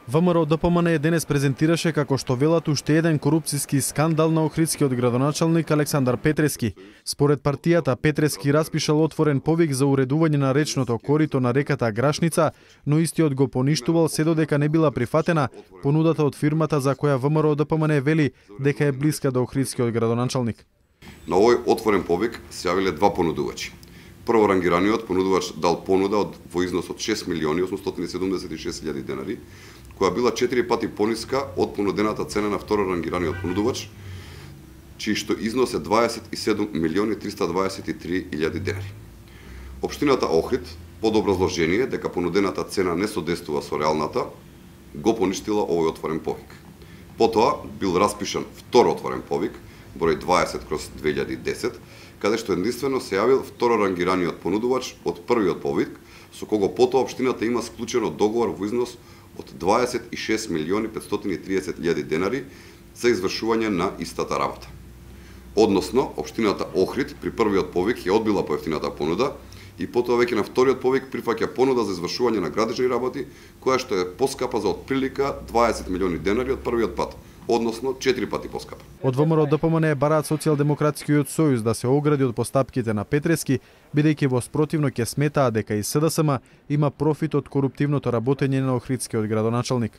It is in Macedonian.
ВМРО ДПМН денес презентираше како што велат уште еден корупцијски скандал на охридскиот градоначалник Александар Петрески. Според партијата, Петрески распишал отворен повик за уредување на речното корито на реката Грашница, но истиот го поништувал се додека не била прифатена понудата од фирмата за која ВМРО ДПМН вели дека е блиска до охридскиот градоначалник. На овој отворен повик се јавиле два понудувачи. Прворангираниот понудувач дал понуда во износ од 6.876.000 денари, која била 4 пати пониска од понудената цена на второрангираниот понудувач, чиј што износ е 27.323.000 денари. Општината Охрид, под образложение дека понудената цена не содействува со реалната, го поништила овој отворен повик. Потоа бил распишан втор отворен повик, број 20/2010, каде што единствено се јавил второрангираниот понудувач од првиот повик, со кого потоа општината има склучено договор во износ од 26.530.000 денари за извршување на истата работа. Односно, општината Охрид при првиот повик ја одбила поевтината понуда и потоа веќе на вториот повик прифаќа понуда за извршување на градежни работи, која што е поскапа за отприлика 20 милиони денари од првиот пат, односно 4 пати поскапа. Од ВМРО ДПМН бараат Социјалдемократскиот сојуз да се огради од постапките на Петрески, бидејќи во спротивно ќе сметаа дека и СДСМ има профит од коруптивното работење на охридскиот градоначалник.